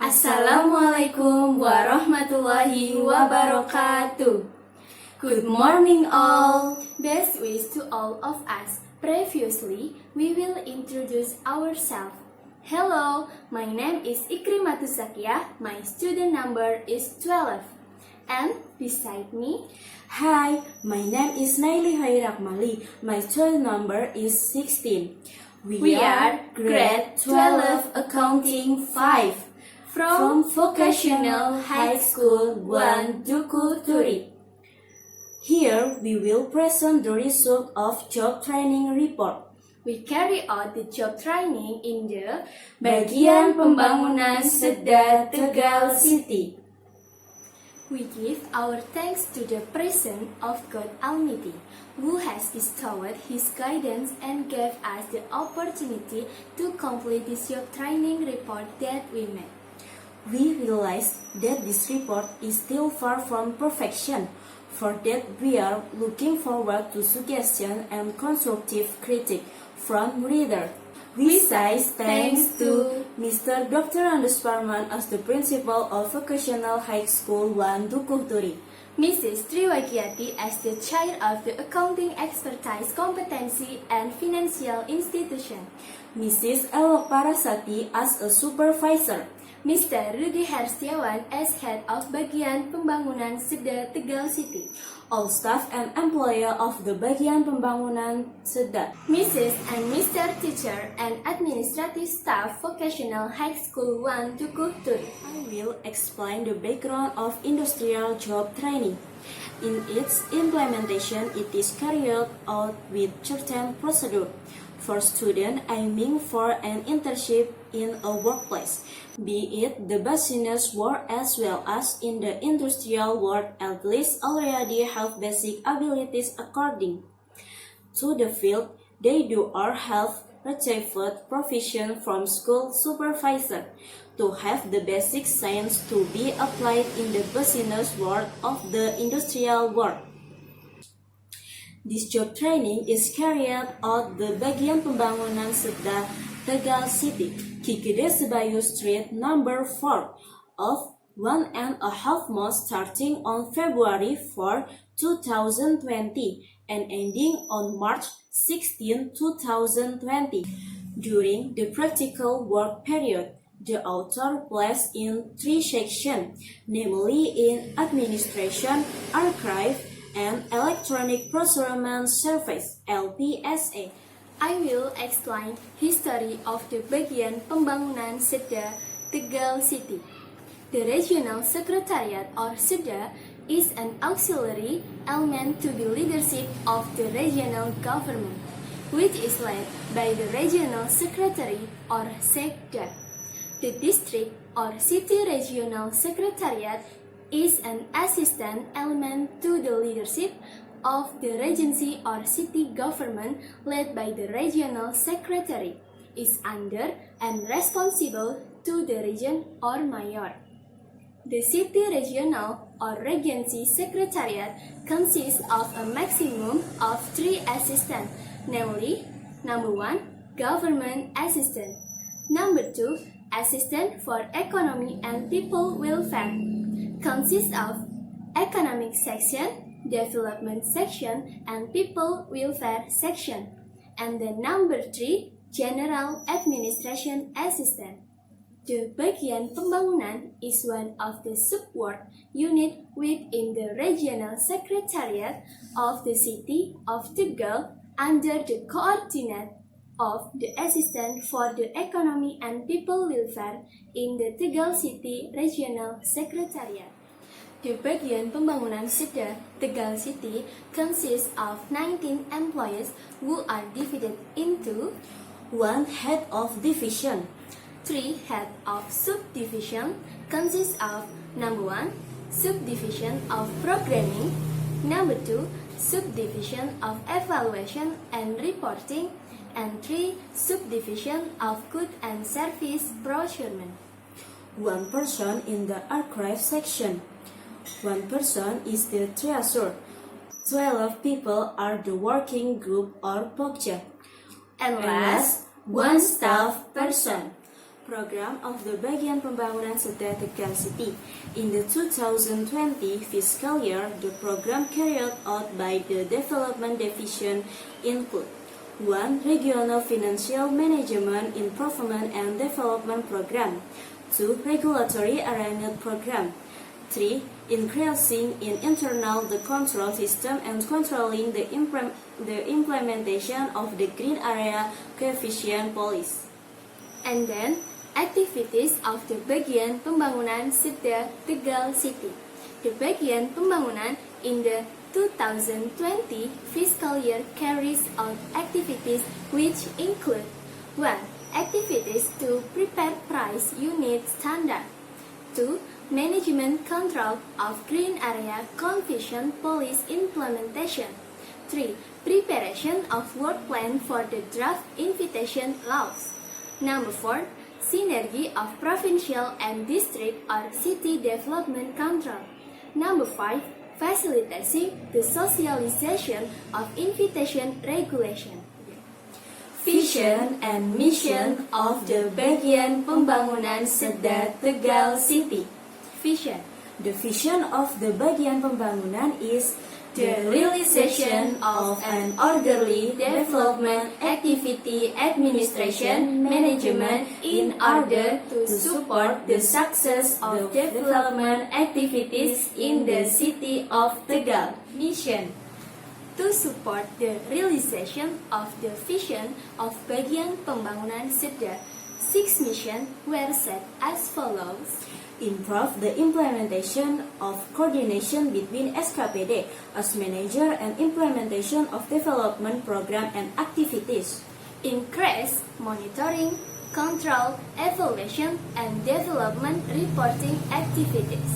Assalamualaikum warahmatullahi wabarakatuh. Good morning all. Best wishes to all of us. Previously, we will introduce ourselves. Hello, my name is Ikrimatuz Zakiyah. My student number is 12. And beside me, Hi, my name is Naely Akmali. My student number is 16. we are grade 12 accounting 5 from Vocational High School 1 Dukuhturi. Here we will present the result of job training report. We carry out the job training in the Bagian Pembangunan Setda Tegal City. We give our thanks to the presence of God Almighty, who has bestowed His guidance and gave us the opportunity to complete this job training report that we made. We realize that this report is still far from perfection. For that, we are looking forward to suggestion and constructive critique from reader. We say thanks to Mr. Dr. Andes Parman as the principal of Vocational High School 1 Dukuhturi, Mrs. Triwagiati as the chair of the Accounting Expertise Competency and Financial Institution, Mrs. Elok Parasati as a supervisor, Mr. Rudi Herstiawan as head of Bagian Pembangunan Setda Tegal City, all staff and employer of the Bagian Pembangunan Setda, Mrs. and Mr. Teacher and Administrative Staff Vocational High School 1 Dukuhturi. I will explain the background of industrial job training. In its implementation, it is carried out with certain procedure. For students aiming for an internship in a workplace, be it the business world as well as in the industrial world, at least already have basic abilities according to the field they do or have received provision from school supervisor to have the basic science to be applied in the business world of the industrial world. This job training is carried out the Bagian Pembangunan Setda Tegal City, Gede Sebayu Street number 4 of 1.5 months starting on February 4, 2020 and ending on March 16, 2020. During the practical work period, the author placed in 3 sections, namely in administration, archive, and electronic procurement service (LPSA). I will explain history of the Bagian Pembangunan Setda Tegal City. The Regional Secretariat or Setda is an auxiliary element to the leadership of the regional government, which is led by the Regional Secretary or Setda. The District or City Regional Secretariat is an assistant element to the leadership of the regency or city government led by the regional secretary, is under and responsible to the region or mayor. The city regional or regency secretariat consists of a maximum of 3 assistants, namely, number 1, government assistant, number 2, assistant for economy and people welfare, consists of economic section, development section, and people welfare section, and the number 3, general administration assistant. The Bagian Pembangunan is one of the sub-work unit within the regional secretariat of the city of Tegal under the coordinate of the assistant for the economy and people welfare in the Tegal City Regional Secretariat. The Bagian Pembangunan Setda Tegal City consists of 19 employees who are divided into 1 head of division, 3 head of subdivision, consists of number 1, subdivision of programming, number 2, subdivision of evaluation and reporting, and 3, subdivision of good and service procurement. 1 person in the archive section. 1 person is the treasurer. 12 people are the working group or pokja. And last, 1 staff person. program of the Bagian Pembangunan Setda Tegal City. In the 2020 fiscal year, the program carried out by the Development Division include 1. Regional Financial Management Improvement and Development Program. 2. Regulatory Arrangement Program. 3. Increasing in internal the control system and controlling the implementation of the Green Area Coefficient Policy. And then, activities of the Bagian Pembangunan Setda Tegal City. The Bagian Pembangunan in the 2020 fiscal year carries out activities which include 1. Activities to prepare price unit standard. 2. Management control of Green Area Coefficient Policy implementation. 3. Preparation of work plan for the draft invitation laws. Number 4. Synergy of provincial and district or city development control. Number 5. Facilitating the socialization of invitation regulation. Vision and mission of the Bagian Pembangunan Setda Tegal City. Vision. The vision of the Bagian Pembangunan is the realization of an orderly development activity administration management in order to support the success of development activities in the city of Tegal. Mission. To support the realization of the vision of Bagian Pembangunan Setda, 6 missions were set as follows. Improve the implementation of coordination between SKPD as manager and implementation of development program and activities. Increase monitoring, control, evaluation, and development reporting activities.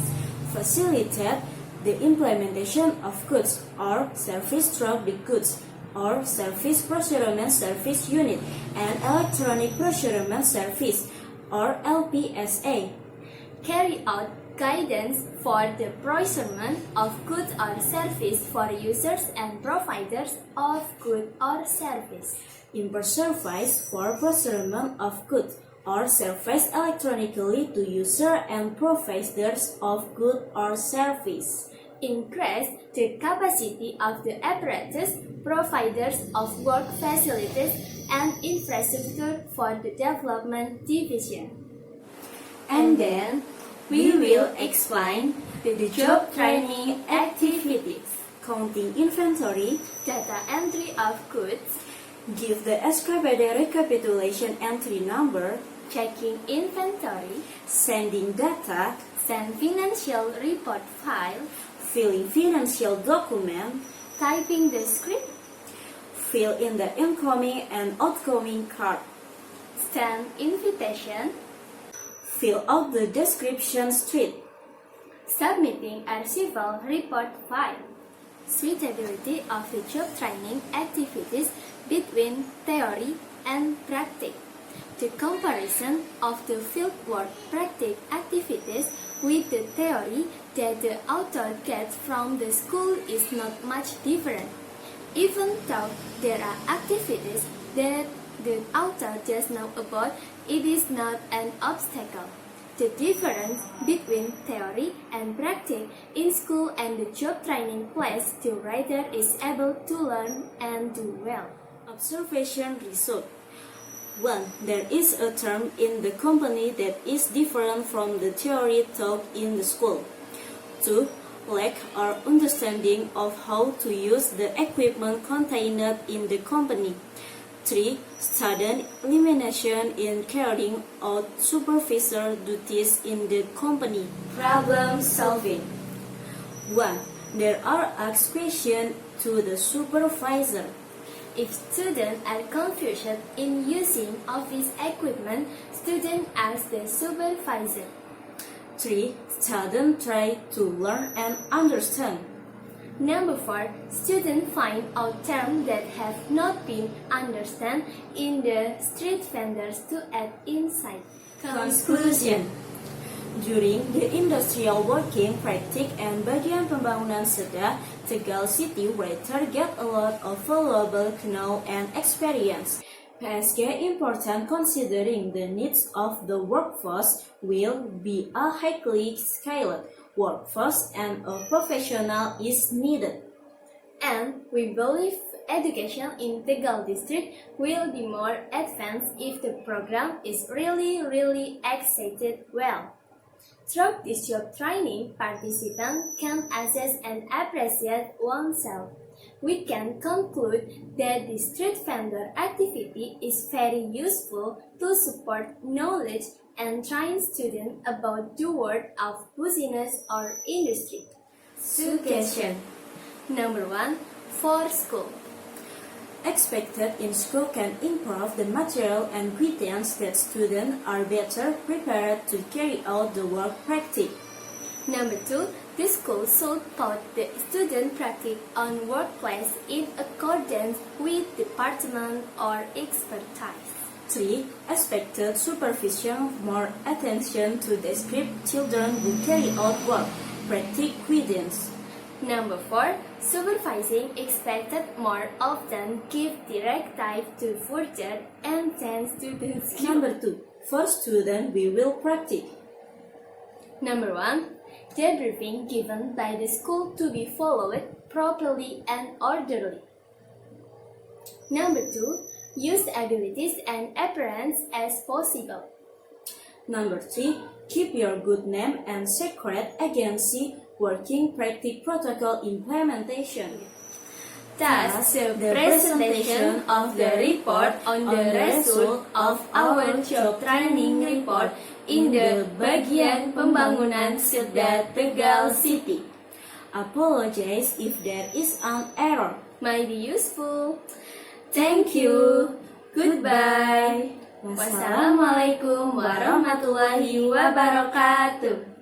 Facilitate the implementation of goods or service through the goods or service procurement service unit and electronic procurement service or LPSA. Carry out guidance for the procurement of goods or service for users and providers of goods or service. Impart service for procurement of goods or service electronically to users and providers of goods or service. Increase the capacity of the apparatus providers of work facilities and infrastructure for the development division. And then, we will explain the job training activities. Counting inventory, Data entry of goods, give the SKPD recapitulation entry number, checking inventory, sending data, send financial report file, filling financial document, typing the script, fill in the incoming and outgoing card, send invitation, fill out the description sheet, submitting archival report file. Suitability of the job training activities between theory and practice. The comparison of the fieldwork practice activities with the theory that the author gets from the school is not much different. Even though there are activities that the author does know about, it is not an obstacle. The difference between theory and practice in school and the job training place the writer is able to learn and do well. Observation result. 1. There is a term in the company that is different from the theory taught in the school. 2. Lack or understanding of how to use the equipment contained in the company. 3. Sudden elimination in carrying out supervisor duties in the company. Problem solving. 1. There are asked questions to the supervisor. If students are confused in using office equipment, students ask the supervisor. 3. Students try to learn and understand. Number 4. Students find out terms that have not been understood in the street vendors to add insight. Conclusion. During the industrial working Praktik and Bagian Pembangunan Setda, Tegal City writer get a lot of valuable knowledge and experience. PSG important considering the needs of the workforce will be a highly skilled workforce and a professional is needed. And we believe education in Tegal district will be more advanced if the program is really executed well. Through this job training, participants can assess and appreciate oneself. We can conclude that the street vendor activity is very useful to support knowledge and train students about the world of business or industry. Suggestion. Number 1. For school. Expected in school can improve the material and guidance that students are better prepared to carry out the work practice. Number 2. The school should put the student practice on workplace in accordance with department or expertise. 3. Expected supervision, more attention to describe children who carry out work practice guidance. Number 4. Supervising expected more often give directive to further enhance student skills. Number 2. For students, we will practice. Number 1. The briefing given by the school to be followed properly and orderly. Number 2. Use abilities and appearance as possible. Number 3. Keep your good name and secret agency working practice protocol implementation. Thus, the presentation of the report on the result of our job training report in the Bagian Pembangunan Setda Tegal City Apologize if there is an error. might be useful. Thank you. Goodbye. Wassalamualaikum warahmatullahi wabarakatuh.